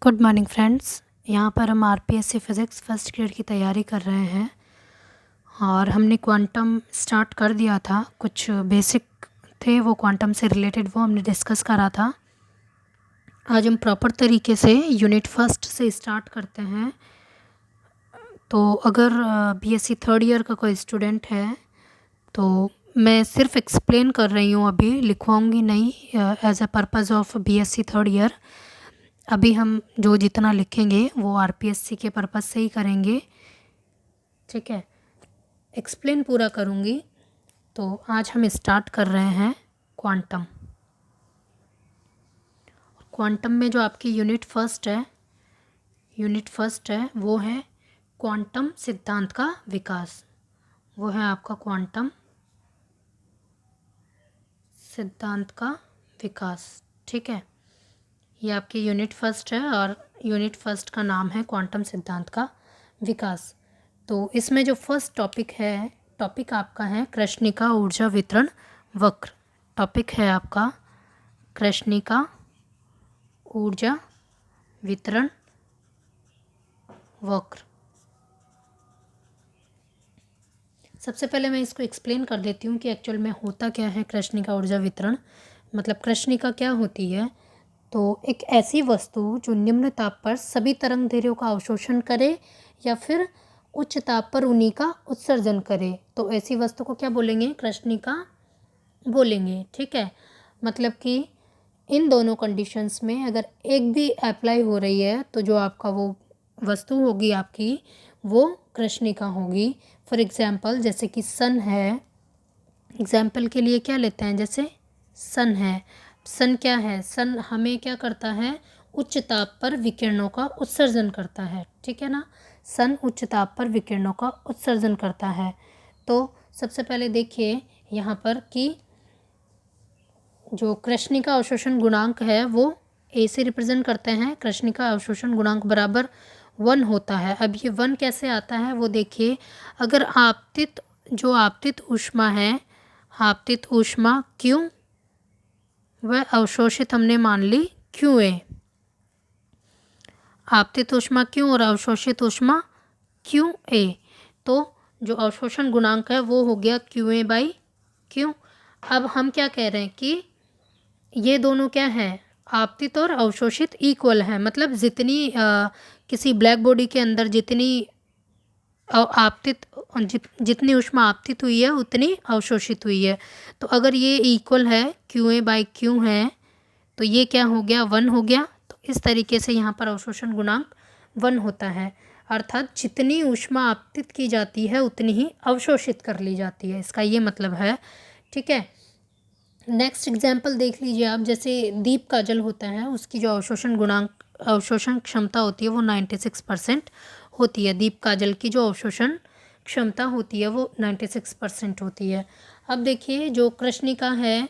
Good morning friends. यहाँ पर हम आरपीएससी फ़िज़िक्स फर्स्ट ग्रेड की तैयारी कर रहे हैं और हमने क्वांटम स्टार्ट कर दिया था। कुछ बेसिक थे वो क्वांटम से रिलेटेड, वो हमने डिस्कस करा था। आज हम प्रॉपर तरीके से यूनिट फर्स्ट से स्टार्ट करते हैं। तो अगर बीएससी थर्ड ईयर का कोई स्टूडेंट है तो मैं सिर्फ एक्सप्लेन कर रही हूँ, अभी लिखवाऊँगी नहीं as a purpose of BSc third year. अभी हम जो जितना लिखेंगे वो आरपीएससी के पर्पज़ से ही करेंगे, ठीक है। एक्सप्लेन पूरा करूँगी। तो आज हम स्टार्ट कर रहे हैं क्वांटम। क्वांटम में जो आपकी यूनिट फर्स्ट है वो है क्वांटम सिद्धांत का विकास। वो है आपका क्वांटम सिद्धांत का विकास, ठीक है। ये आपकी यूनिट फर्स्ट है और यूनिट फर्स्ट का नाम है क्वांटम सिद्धांत का विकास। तो इसमें जो फर्स्ट टॉपिक आपका है कृष्णिका ऊर्जा वितरण वक्र। टॉपिक है आपका कृष्णिका ऊर्जा वितरण वक्र। सबसे पहले मैं इसको एक्सप्लेन कर देती हूँ कि एक्चुअल में होता क्या है कृष्णिका ऊर्जा वितरण, मतलब कृष्णिका क्या होती है। तो एक ऐसी वस्तु जो निम्न ताप पर सभी तरंग दैर्ध्यों का अवशोषण करे या फिर उच्च ताप पर उन्हीं का उत्सर्जन करे, तो ऐसी वस्तु को क्या बोलेंगे? कृष्णिका बोलेंगे, ठीक है। मतलब कि इन दोनों कंडीशंस में अगर एक भी अप्लाई हो रही है तो जो आपका वो वस्तु होगी आपकी वो कृष्णिका होगी। फॉर एग्जांपल जैसे कि सन है, एग्जांपल के लिए क्या लेते हैं, जैसे सन है। सन क्या है? सन हमें क्या करता है? उच्च ताप पर विकिरणों का उत्सर्जन करता है, ठीक है ना। सन उच्च ताप पर विकिरणों का उत्सर्जन करता है। तो सबसे पहले देखिए यहाँ पर कि जो कृष्णिका अवशोषण गुणांक है वो ए से रिप्रेजेंट करते हैं। कृष्णिका अवशोषण गुणांक बराबर 1 होता है। अब ये 1 कैसे आता है वो देखिए। अगर आपतित ऊष्मा है, आपतित ऊष्मा क्यों, वह अवशोषित हमने मान ली क्यू ए। आपतित ऊष्मा क्यों और अवशोषित ऊष्मा क्यू ए। तो जो अवशोषण गुणांक है वो हो गया क्यू ए बाई क्यू। अब हम क्या कह रहे हैं कि ये दोनों क्या है? आपतित और अवशोषित इक्वल है। मतलब जितनी किसी ब्लैक बॉडी के अंदर जितनी जितनी ऊष्मा आपतित हुई है उतनी अवशोषित हुई है। तो अगर ये इक्वल है, क्यू ए बाई क्यू है, तो ये क्या हो गया? 1 हो गया। तो इस तरीके से यहाँ पर अवशोषण गुणांक 1 होता है। अर्थात जितनी ऊष्मा आपतित की जाती है उतनी ही अवशोषित कर ली जाती है, इसका ये मतलब है, ठीक है। नेक्स्ट एग्जाम्पल देख लीजिए आप। जैसे दीप का जल होता है, उसकी जो अवशोषण क्षमता होती है वो 96% होती है। दीप काजल की जो अवशोषण क्षमता होती है वो 96% होती है। अब देखिए जो कृष्णिका है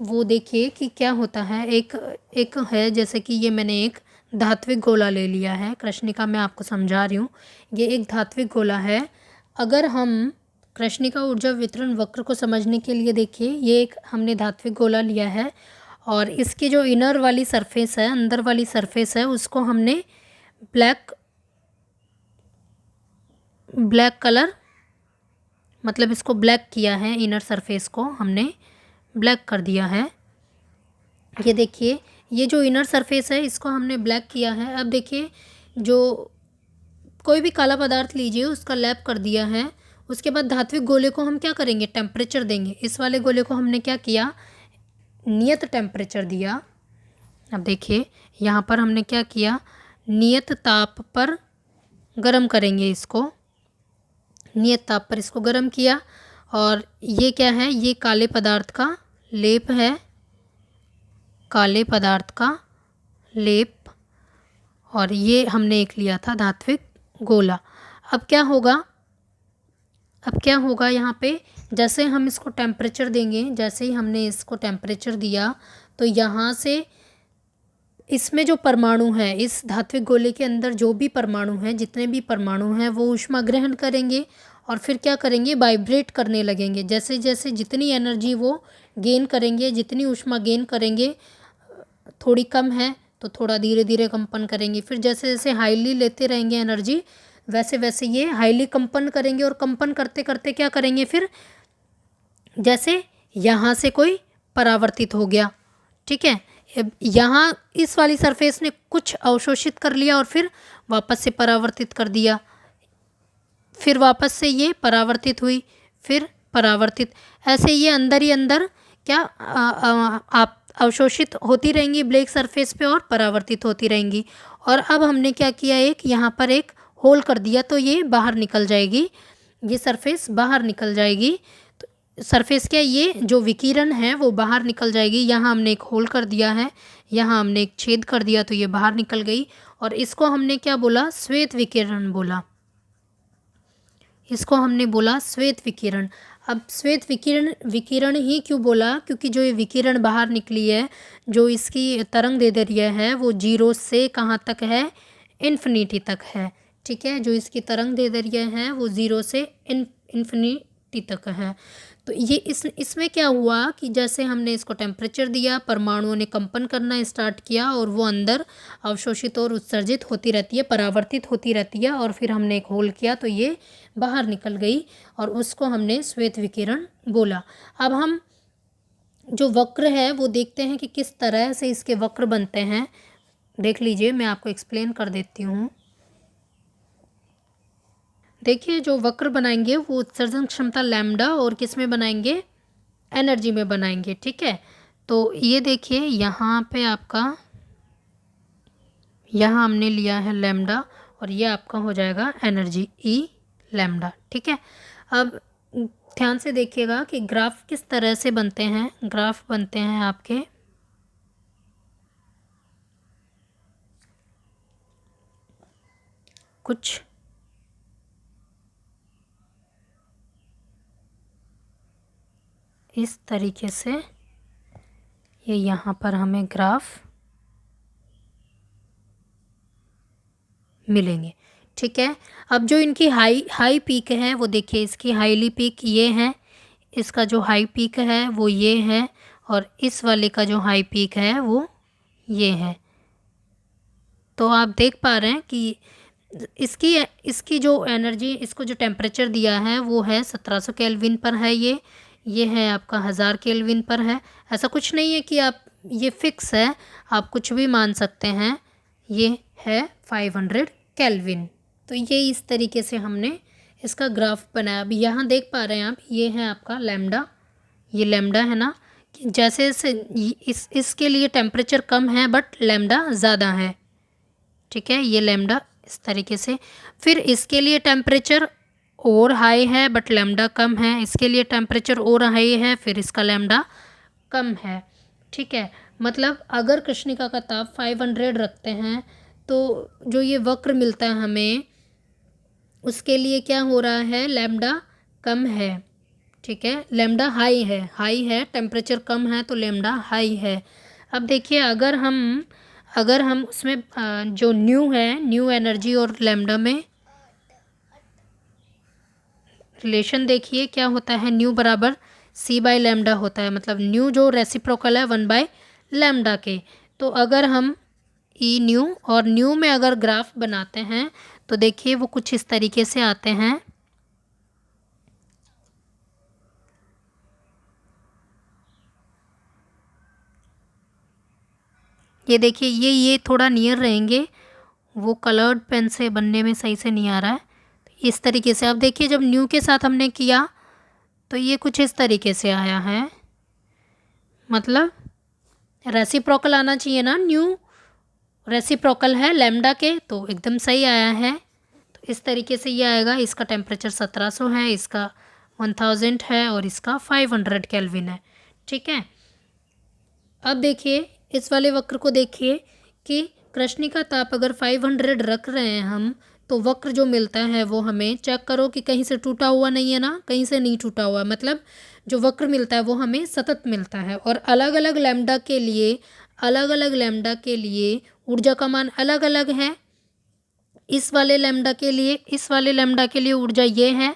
वो देखिए कि क्या होता है। एक है, जैसे कि ये मैंने एक धात्विक गोला ले लिया है। कृष्णिका मैं आपको समझा रही हूँ, ये एक धात्विक गोला है। अगर हम कृष्णिका ऊर्जा वितरण वक्र को समझने के लिए देखिए, ये एक हमने धात्विक गोला लिया है और इसकी जो इनर वाली सरफेस है, अंदर वाली सरफेस है, उसको हमने ब्लैक कलर, मतलब इसको ब्लैक किया है। इनर सरफेस को हमने ब्लैक कर दिया है। ये देखिए ये जो इनर सरफेस है इसको हमने ब्लैक किया है। अब देखिए जो कोई भी काला पदार्थ लीजिए उसका लैप कर दिया है, उसके बाद धात्विक गोले को हम क्या करेंगे? टेम्परेचर देंगे। इस वाले गोले को हमने क्या किया? नियत टेम्परेचर दिया। अब देखिए यहाँ पर हमने क्या किया? नियत ताप पर गर्म करेंगे इसको, नियत ताप पर इसको गर्म किया। और ये क्या है? ये काले पदार्थ का लेप है, काले पदार्थ का लेप। और ये हमने एक लिया था धात्विक गोला। अब क्या होगा यहाँ पे? जैसे हम इसको टेम्परेचर देंगे, जैसे ही हमने इसको टेम्परेचर दिया तो यहाँ से इसमें जो परमाणु है, इस धात्विक गोले के अंदर जो भी परमाणु हैं, जितने भी परमाणु हैं वो ऊष्मा ग्रहण करेंगे और फिर क्या करेंगे? वाइब्रेट करने लगेंगे। जैसे जैसे जितनी एनर्जी वो गेन करेंगे, जितनी ऊष्मा गेन करेंगे, थोड़ी कम है तो थोड़ा धीरे धीरे कंपन करेंगी। फिर जैसे जैसे हाईली लेते रहेंगे एनर्जी, वैसे वैसे ये हाईली कंपन करेंगे, और कंपन करते करते क्या करेंगे फिर, जैसे यहाँ से कोई परावर्तित हो गया, ठीक है। यहाँ इस वाली सरफेस ने कुछ अवशोषित कर लिया और फिर वापस से परावर्तित कर दिया, फिर वापस से ये परावर्तित हुई, फिर परावर्तित, ऐसे ये अंदर ही अंदर क्या आप अवशोषित होती रहेंगी ब्लैक सरफेस पे और परावर्तित होती रहेंगी। और अब हमने क्या किया, एक यहाँ पर एक होल कर दिया, तो ये बाहर निकल जाएगी, ये सरफेस बाहर निकल जाएगी। तो सरफेस क्या, ये जो विकिरण है वो बाहर निकल जाएगी। यहाँ हमने एक होल कर दिया है, यहाँ हमने एक छेद कर दिया, तो ये बाहर निकल गई। और इसको हमने क्या बोला, श्वेत विकिरण बोला, इसको हमने बोला श्वेत विकिरण। अब श्वेत विकिरण विकिरण ही क्यों बोला, क्योंकि जो ये विकिरण बाहर निकली है, जो इसकी तरंग दैर्ध्य है वो 0 से कहाँ तक है, इन्फिनिटी तक है, ठीक है। जो इसकी तरंग दैर्ध्य है वो 0 से इन्फिनिटी तक है। तो ये इसमें क्या हुआ कि जैसे हमने इसको टेम्परेचर दिया, परमाणुओं ने कंपन करना स्टार्ट किया, और वो अंदर अवशोषित और उत्सर्जित होती रहती है, परावर्तित होती रहती है, और फिर हमने एक होल किया तो ये बाहर निकल गई, और उसको हमने श्वेत विकिरण बोला। अब हम जो वक्र है वो देखते हैं कि किस तरह से इसके वक्र बनते हैं। देख लीजिए, मैं आपको एक्सप्लेन कर देती हूँ। देखिए, जो वक्र बनाएंगे वो उत्सर्जन क्षमता लैम्डा और किस में बनाएंगे, एनर्जी में बनाएंगे, ठीक है। तो ये देखिए, यहाँ पे आपका, यहाँ हमने लिया है लैम्डा, और ये आपका हो जाएगा एनर्जी ई लैम्डा, ठीक है। अब ध्यान से देखिएगा कि ग्राफ किस तरह से बनते हैं। ग्राफ बनते हैं आपके कुछ इस तरीके से, ये यहाँ पर हमें ग्राफ मिलेंगे, ठीक है। अब जो इनकी हाई पीक है वो देखिए, इसकी हाईली पीक ये है, इसका जो हाई पीक है वो ये है, और इस वाले का जो हाई पीक है वो ये है। तो आप देख पा रहे हैं कि इसकी जो एनर्जी, इसको जो टेम्परेचर दिया है वो है 1700 केल्विन पर है, ये है आपका 1000 केल्विन पर है। ऐसा कुछ नहीं है कि आप ये फिक्स है, आप कुछ भी मान सकते हैं। ये है 500 केल्विन। तो ये इस तरीके से हमने इसका ग्राफ बनाया। अब यहाँ देख पा रहे हैं आप, ये है आपका लैम्डा, ये लैम्डा है ना, कि जैसे जैसे इसके लिए टेम्परेचर कम है बट लैम्डा ज़्यादा है, ठीक है। ये लैम्डा इस तरीके से, फिर इसके लिए टेम्परेचर और हाई है बट लैम्डा कम है, इसके लिए टेम्परेचर और हाई है, फिर इसका लैम्डा कम है, ठीक है। मतलब अगर कृष्णिका का ताप 500 रखते हैं तो जो ये वक्र मिलता है हमें, उसके लिए क्या हो रहा है, लैम्डा कम है, ठीक है। लैम्डा हाई है, टेम्परेचर कम है तो लैम्डा हाई है। अब देखिए, अगर हम उसमें जो न्यू है, न्यू एनर्जी और लैम्डा में रिलेशन देखिए क्या होता है, न्यू बराबर सी बाय लैम्डा होता है। मतलब न्यू जो रेसिप्रोकल है 1 बाय लैम्डा के। तो अगर हम ई न्यू और न्यू में अगर ग्राफ बनाते हैं तो देखिए वो कुछ इस तरीके से आते हैं। ये देखिए, ये थोड़ा नियर रहेंगे, वो कलर्ड पेन से बनने में सही से नहीं आ रहा है। इस तरीके से आप देखिए, जब न्यू के साथ हमने किया तो ये कुछ इस तरीके से आया है। मतलब रेसिप्रोकल आना चाहिए ना, न्यू रेसिप्रोकल है लैम्डा के, तो एकदम सही आया है। तो इस तरीके से ये आएगा। इसका टेम्परेचर 1700 है, इसका 1000 है, और इसका 500 केल्विन है, ठीक है। अब देखिए, इस वाले वक्र को देखिए कि कृष्णिका ताप अगर 500 रख रहे हैं हम, तो वक्र जो मिलता है वो हमें, चेक करो कि कहीं से टूटा हुआ नहीं है ना, कहीं से नहीं टूटा हुआ, मतलब जो वक्र मिलता है वो हमें सतत मिलता है। और अलग अलग लैम्डा के लिए ऊर्जा का मान अलग अलग है। इस वाले लैम्डा के लिए ऊर्जा ये है,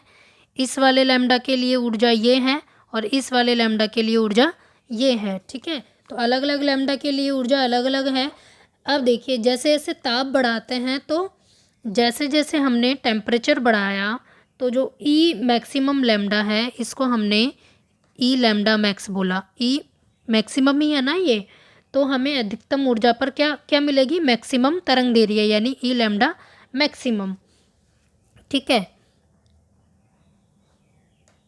इस वाले लैम्डा के लिए ऊर्जा ये है, और इस वाले लैम्डा के लिए ऊर्जा ये है, ठीक है। तो अलग अलग लैम्डा के लिए ऊर्जा अलग अलग है। अब देखिए जैसे जैसे ताप बढ़ाते हैं तो जैसे जैसे हमने टेम्परेचर बढ़ाया तो जो ई मैक्सिमम लैम्डा है इसको हमने ई लैम्डा मैक्स बोला। ई मैक्सिमम ही है ना ये, तो हमें अधिकतम ऊर्जा पर क्या क्या मिलेगी, मैक्सिमम तरंग दैर्घ्य यानी ई लैम्डा मैक्सिमम। ठीक है,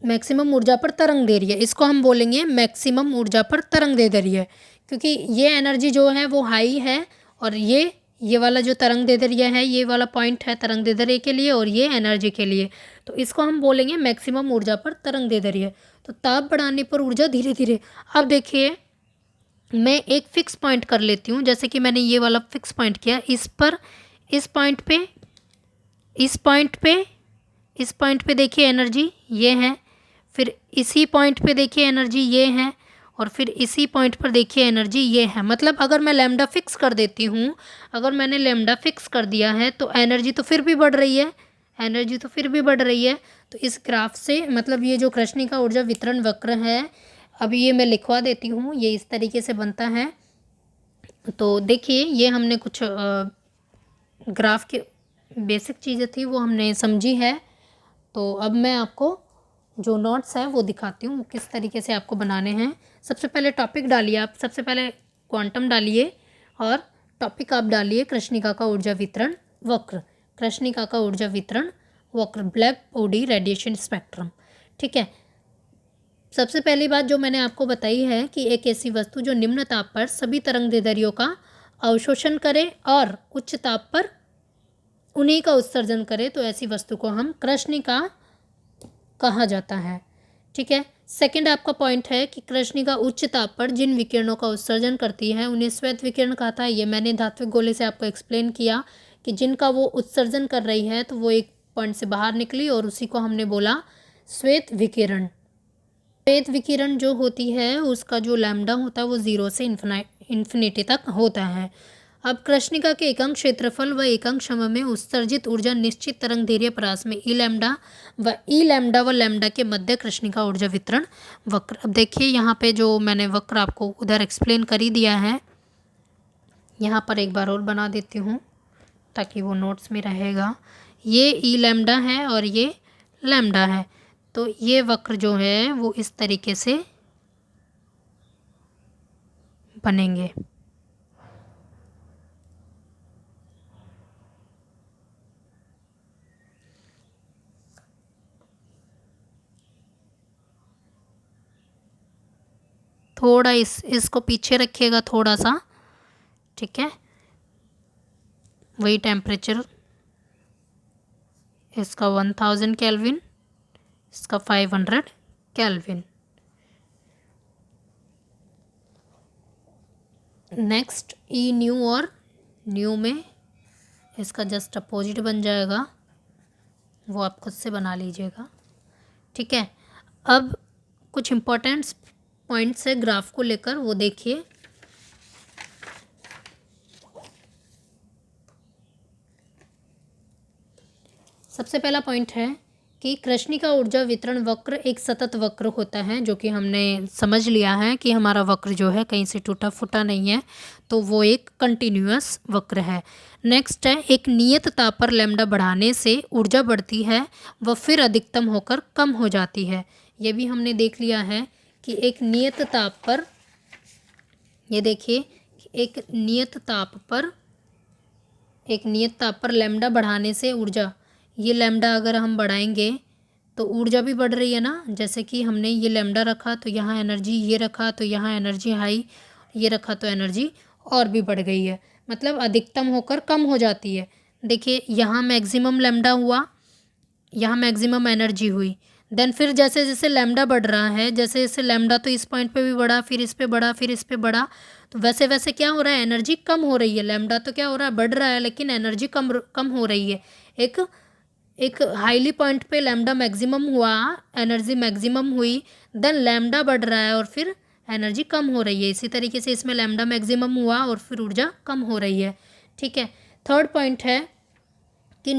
मैक्सिमम ऊर्जा पर तरंग दैर्घ्य, इसको हम बोलेंगे मैक्सिमम ऊर्जा पर तरंग दैर्घ्य, क्योंकि ये एनर्जी जो है वो हाई है और ये वाला जो तरंग दैर्घ्य है ये वाला पॉइंट है तरंग दैर्घ्य के लिए और ये एनर्जी के लिए, तो इसको हम बोलेंगे मैक्सिमम ऊर्जा पर तरंग दैर्घ्य। तो ताप बढ़ाने पर ऊर्जा धीरे धीरे, अब देखिए मैं एक फिक्स पॉइंट कर लेती हूँ, जैसे कि मैंने ये वाला फिक्स पॉइंट किया, इस पर इस पॉइंट पे इस पॉइंट पे इस पॉइंट पे देखिए एनर्जी ये है, फिर इसी पॉइंट पे देखिए एनर्जी ये है और फिर इसी पॉइंट पर देखिए एनर्जी ये है। मतलब अगर मैं लैम्डा फिक्स कर देती हूँ, अगर मैंने लैम्डा फिक्स कर दिया है तो एनर्जी तो फिर भी बढ़ रही है, एनर्जी तो फिर भी बढ़ रही है। तो इस ग्राफ से मतलब ये जो कृष्णिका ऊर्जा वितरण वक्र है, अभी ये मैं लिखवा देती हूँ, ये इस तरीके से बनता है। तो देखिए ये हमने कुछ ग्राफ के बेसिक चीज़ें थी वो हमने समझी है। तो अब मैं आपको जो नोट्स है वो दिखाती हूँ किस तरीके से आपको बनाने हैं। सबसे पहले टॉपिक डालिए, आप सबसे पहले क्वांटम डालिए और टॉपिक आप डालिए कृष्णिका का ऊर्जा वितरण वक्र, कृष्णिका का ऊर्जा वितरण वक्र, ब्लैक बॉडी रेडिएशन स्पेक्ट्रम। ठीक है, सबसे पहली बात जो मैंने आपको बताई है कि एक ऐसी वस्तु जो निम्न ताप पर सभी तरंग दैर्ध्यों का अवशोषण करे और उच्च ताप पर उन्हीं का उत्सर्जन करे, तो ऐसी वस्तु को हम कृष्णिका कहा जाता है। ठीक है, सेकंड आपका पॉइंट है कि कृष्णिका उच्च ताप पर जिन विकिरणों का उत्सर्जन करती है उन्हें श्वेत विकिरण कहता है। ये मैंने धात्विक गोले से आपको एक्सप्लेन किया कि जिनका वो उत्सर्जन कर रही है तो वो एक पॉइंट से बाहर निकली और उसी को हमने बोला श्वेत विकिरण। श्वेत विकिरण जो होती है उसका जो लैम्डा होता है वो 0 से इन्फिनिटी तक होता है। अब कृष्णिका के एकांक क्षेत्रफल व एकांक समय में उत्सर्जित ऊर्जा निश्चित तरंग दैर्घ्य परास में ई लैम्डा व लैम्डा के मध्य कृष्णिका ऊर्जा वितरण वक्र। अब देखिए यहाँ पे जो मैंने वक्र आपको उधर एक्सप्लेन कर ही दिया है, यहाँ पर एक बार और बना देती हूँ ताकि वो नोट्स में रहेगा। ये ई लैम्डा है और ये लैम्डा है, तो ये वक्र जो है वो इस तरीके से बनेंगे। थोड़ा इसको पीछे रखिएगा थोड़ा सा। ठीक है, वही टेम्परेचर इसका 1000 केल्विन, इसका 500 केल्विन। नेक्स्ट ई न्यू और न्यू में इसका जस्ट अपोजिट बन जाएगा, वो आप खुद से बना लीजिएगा। ठीक है, अब कुछ इम्पोर्टेंट पॉइंट्स है ग्राफ को लेकर, वो देखिए। सबसे पहला पॉइंट है कि कृष्णिका ऊर्जा वितरण वक्र एक सतत वक्र होता है, जो कि हमने समझ लिया है कि हमारा वक्र जो है कहीं से टूटा फूटा नहीं है, तो वो एक कंटिन्यूअस वक्र है। नेक्स्ट है एक नियत ताप पर लैम्डा बढ़ाने से ऊर्जा बढ़ती है व फिर अधिकतम होकर कम हो जाती है। ये भी हमने देख लिया है कि एक नियत ताप पर, ये देखिए एक नियत ताप पर लैम्डा बढ़ाने से ऊर्जा, ये लैम्डा अगर हम बढ़ाएंगे तो ऊर्जा भी बढ़ रही है ना। जैसे कि हमने ये लैम्डा रखा तो यहाँ एनर्जी, ये रखा तो यहाँ एनर्जी हाई, ये रखा तो एनर्जी और भी बढ़ गई है, मतलब अधिकतम होकर कम हो जाती है। देखिए यहाँ मैक्सिमम लैम्डा हुआ, यहाँ मैक्सिमम एनर्जी हुई, देन फिर जैसे जैसे लैम्डा बढ़ रहा है, जैसे जैसे लैम्डा तो इस पॉइंट पे भी बढ़ा, फिर इस पे बढ़ा, फिर इस पे बढ़ा, तो वैसे वैसे क्या हो रहा है, एनर्जी कम हो रही है। लैम्डा तो क्या हो रहा है, बढ़ रहा है, लेकिन एनर्जी कम हो रही है। एक हाईली पॉइंट पे लैम्डा मैक्सिमम हुआ, एनर्जी मैक्सिमम हुई, देन लैम्डा बढ़ रहा है और फिर एनर्जी कम हो रही है। इसी तरीके से इसमें लैम्डा मैक्सिमम हुआ और फिर ऊर्जा कम हो रही है। ठीक है, थर्ड पॉइंट है कि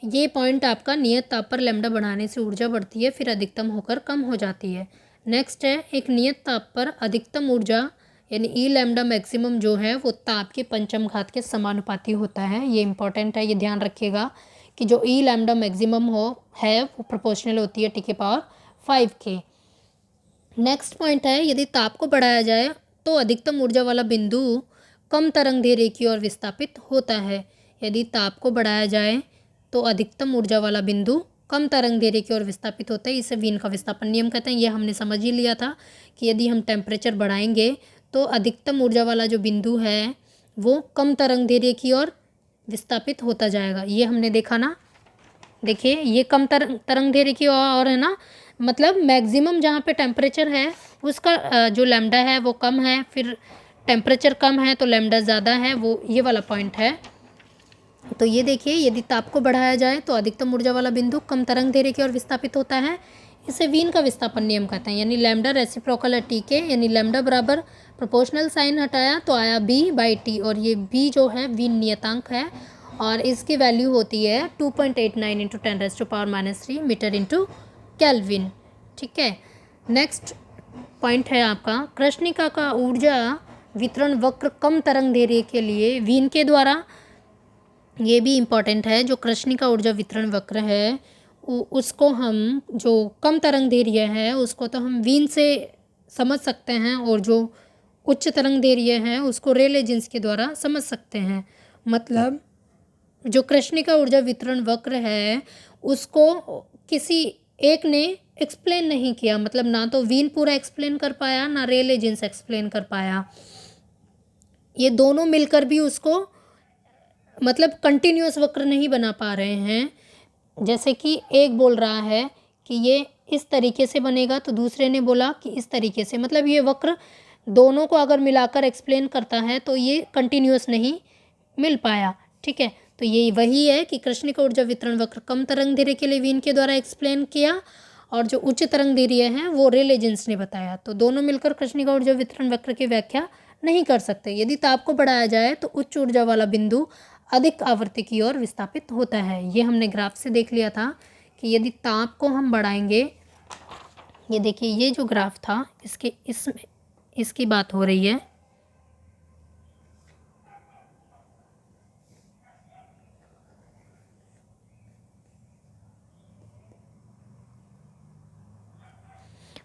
ये पॉइंट आपका नियत ताप पर लैम्डा बढ़ाने से ऊर्जा बढ़ती है फिर अधिकतम होकर कम हो जाती है। नेक्स्ट है एक नियत ताप पर अधिकतम ऊर्जा यानी ई लैम्डा मैक्सिमम जो है वो ताप के पंचम घात के समानुपाती होता है। ये इंपॉर्टेंट है, ये ध्यान रखिएगा कि जो ई लैम्डा मैक्सिमम है वो प्रोपोर्शनल होती है टी के पावर 5 के। नेक्स्ट पॉइंट है, यदि ताप को बढ़ाया जाए तो अधिकतम ऊर्जा वाला बिंदु कम तरंग दैर्ध्य की ओर विस्थापित होता है। यदि ताप को बढ़ाया जाए तो अधिकतम ऊर्जा वाला बिंदु कम तरंग दैर्ध्य की ओर विस्थापित होता है। इसे वीन का विस्थापन नियम कहते हैं। ये हमने समझ ही लिया था कि यदि हम टेम्परेचर बढ़ाएंगे तो अधिकतम ऊर्जा वाला जो बिंदु है वो कम तरंग दैर्ध्य की ओर विस्थापित होता जाएगा। ये हमने देखा ना, देखिए ये कम तरंग दैर्ध्य की ओर है ना, मतलब मैक्सिमम जहाँ पे टेम्परेचर है उसका जो लैम्डा है वो कम है, फिर टेम्परेचर कम है तो लैम्डा ज़्यादा है, वो ये वाला पॉइंट है। तो ये देखिए, यदि ताप को बढ़ाया जाए तो अधिकतम ऊर्जा वाला बिंदु कम तरंग दैर्ध्य की ओर विस्थापित होता है। इसे वीन का विस्थापन नियम कहते हैं। यानी लैम्डा रेसिप्रोकल है टी के, यानी लैम्डा बराबर प्रोपोर्शनल साइन हटाया तो आया बी बाई टी, और ये बी जो है वीन नियतांक है और इसकी वैल्यू होती है 2.89 इंटू 10⁻³ मीटर इंटू केल्विन। ठीक है, नेक्स्ट पॉइंट है आपका, कृष्णिका का ऊर्जा वितरण वक्र कम तरंग दैर्ध्य के लिए वीन के द्वारा, ये भी इम्पॉर्टेंट है। जो कृष्णिका ऊर्जा वितरण वक्र है उसको हम, जो कम तरंग दैर्ध्य है उसको तो हम वीन से समझ सकते हैं, और जो उच्च तरंग दैर्ध्य है उसको रेले जीन्स के द्वारा समझ सकते हैं। मतलब जो कृष्णिका ऊर्जा वितरण वक्र है उसको किसी एक ने एक्सप्लेन नहीं किया, मतलब ना तो वीन पूरा एक्सप्लेन कर पाया ना रेले जीन्स एक्सप्लेन कर पाया। ये दोनों मिलकर भी उसको मतलब कंटिन्यूअस वक्र नहीं बना पा रहे हैं। जैसे कि एक बोल रहा है कि ये इस तरीके से बनेगा तो दूसरे ने बोला कि इस तरीके से, मतलब ये वक्र दोनों को अगर मिलाकर एक्सप्लेन करता है तो ये कंटिन्यूअस नहीं मिल पाया। ठीक है, तो ये वही है कि कृष्णिका ऊर्जा वितरण वक्र कम तरंग दैर्ध्य के लिए वीन के द्वारा एक्सप्लेन किया, और जो उच्च तरंग दैर्ध्य है वो रेले जीन्स ने बताया। तो दोनों मिलकर कृष्णिका ऊर्जा वितरण वक्र की व्याख्या नहीं कर सकते। यदि ताप को बढ़ाया जाए तो उच्च ऊर्जा वाला बिंदु अधिक आवृत्ति की ओर विस्थापित होता है। ये हमने ग्राफ से देख लिया था कि यदि ताप को हम बढ़ाएंगे, ये देखिए ये जो ग्राफ था इसकी बात हो रही है।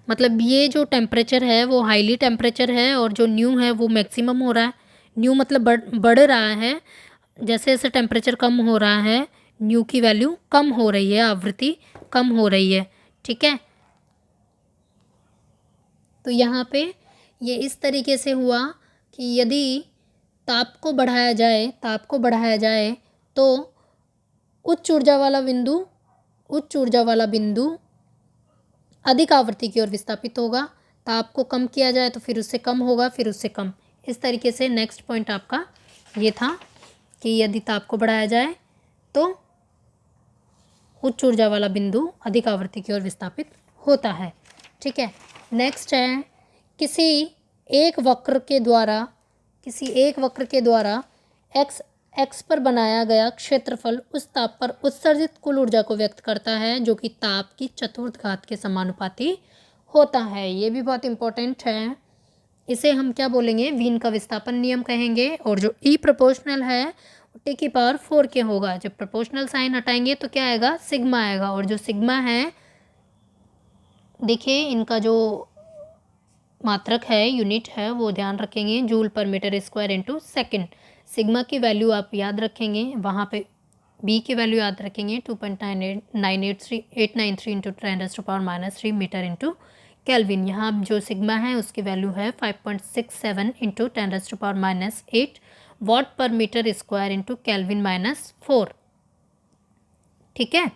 मतलब ये जो टेम्परेचर है वो हाईली टेम्परेचर है और जो न्यू है वो मैक्सिमम हो रहा है। न्यू मतलब बढ़ रहा है, जैसे जैसे टेम्परेचर कम हो रहा है न्यू की वैल्यू कम हो रही है, आवृत्ति कम हो रही है। ठीक है, तो यहाँ पे ये इस तरीके से हुआ कि यदि ताप को बढ़ाया जाए तो उच्च ऊर्जा वाला बिंदु अधिक आवृत्ति की ओर विस्थापित होगा। ताप को कम किया जाए तो फिर उससे कम होगा, फिर उससे कम, इस तरीके से। नेक्स्ट पॉइंट आपका ये था कि यदि ताप को बढ़ाया जाए तो उच्च ऊर्जा वाला बिंदु अधिक आवृत्ति की ओर विस्थापित होता है। ठीक है, नेक्स्ट है, किसी एक वक्र के द्वारा एक्स पर बनाया गया क्षेत्रफल उस ताप पर उत्सर्जित कुल ऊर्जा को व्यक्त करता है जो कि ताप की चतुर्थ घात के समानुपाती होता है। ये भी बहुत इंपॉर्टेंट है। इसे हम क्या बोलेंगे, वीन का विस्थापन नियम कहेंगे। और जो ई प्रोपोर्शनल है टी की पावर 4 के होगा। जब प्रोपोर्शनल साइन हटाएंगे तो क्या आएगा, सिग्मा आएगा। और जो सिग्मा है, देखिए इनका जो मात्रक है, यूनिट है, वो ध्यान रखेंगे, joule per meter square into second. Sigma की वैल्यू आप याद रखेंगे, वहाँ पे बी की वैल्यू याद रखेंगे 2.983 इंटू 10⁻³ मीटर इंटू केल्विन। यहाँ जो सिग्मा है उसकी वैल्यू है 5.67 इंटू 10⁻⁸ वॉट पर मीटर स्क्वायर इंटू केल्विन -4। ठीक है,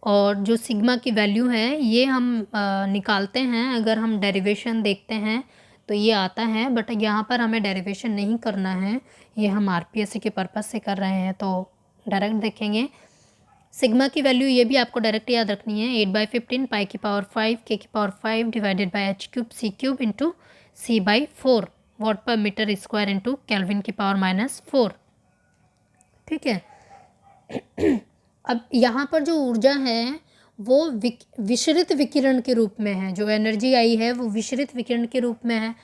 और जो सिग्मा की वैल्यू है ये हम निकालते हैं, अगर हम डेरिवेशन देखते हैं तो ये आता है, बट यहाँ पर हमें डेरिवेशन नहीं करना है, ये हम आरपीएससी के पर्पज़ से कर रहे हैं तो डायरेक्ट देखेंगे। सिग्मा की वैल्यू ये भी आपको डायरेक्ट याद रखनी है, 8/15 पाई की पावर 5 के की power 5 divided by h³ c³ into c/4 what पर मीटर स्क्वायर इंटू केल्विन की पावर -4। ठीक है, अब यहाँ पर जो ऊर्जा है वो विषरित विकिरण के रूप में है, जो एनर्जी आई है वो विषरित विकिरण के रूप में है।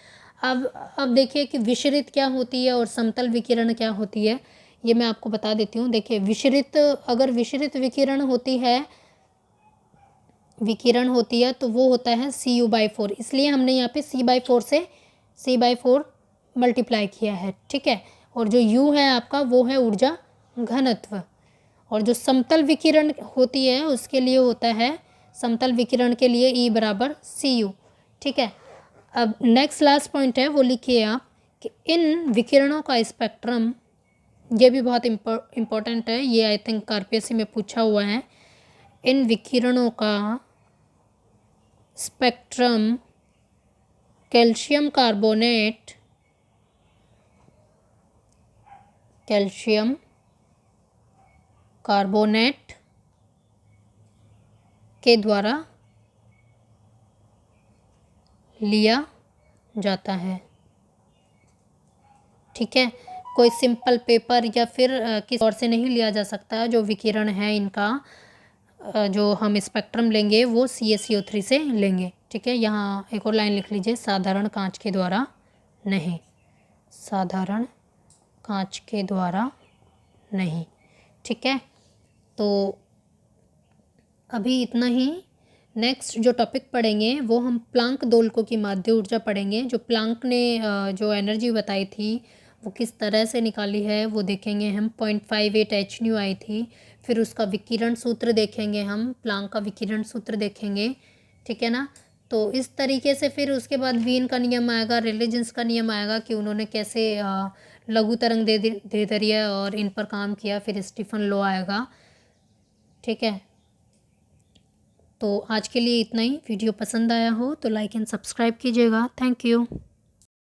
अब देखिए कि विषरित क्या होती है और समतल विकिरण क्या होती है, ये मैं आपको बता देती हूँ। देखिए विषरित, अगर विषरित विकिरण होती है तो वो होता है Cu/4, इसलिए हमने यहाँ पे C/4 से C/4 मल्टीप्लाई किया है, ठीक है। और जो U है आपका वो है ऊर्जा घनत्व। और जो समतल विकिरण होती है उसके लिए होता है, समतल विकिरण के लिए E बराबर Cu, ठीक है। अब नेक्स्ट लास्ट पॉइंट है वो लिखिए आप कि इन विकिरणों का स्पेक्ट्रम, ये भी बहुत इम्पोर्टेंट है, ये आई थिंक आरपीएससी में पूछा हुआ है। इन विकिरणों का स्पेक्ट्रम कैल्शियम कार्बोनेट के द्वारा लिया जाता है, ठीक है। कोई सिंपल पेपर या फिर किसी और से नहीं लिया जा सकता। जो विकिरण है इनका जो हम स्पेक्ट्रम लेंगे वो CaCO3 से लेंगे, ठीक है। यहाँ एक और लाइन लिख लीजिए, साधारण कांच के द्वारा नहीं, साधारण कांच के द्वारा नहीं, ठीक है। तो अभी इतना ही। नेक्स्ट जो टॉपिक पढ़ेंगे वो हम प्लांक दोलकों की माध्य ऊर्जा पढ़ेंगे। जो प्लांक ने जो एनर्जी बताई थी वो किस तरह से निकाली है वो देखेंगे हम। 0.58 hν आई थी। फिर उसका विकिरण सूत्र देखेंगे हम, प्लांक का विकिरण सूत्र देखेंगे, ठीक है ना। तो इस तरीके से फिर उसके बाद वीन का नियम आएगा, रेले जीन्स का नियम आएगा कि उन्होंने कैसे लघु तरंग दैर्ध्य और इन पर काम किया। फिर स्टीफन लॉ आएगा, ठीक है। तो आज के लिए इतना ही। वीडियो पसंद आया हो तो लाइक एंड सब्सक्राइब कीजिएगा। Thank you.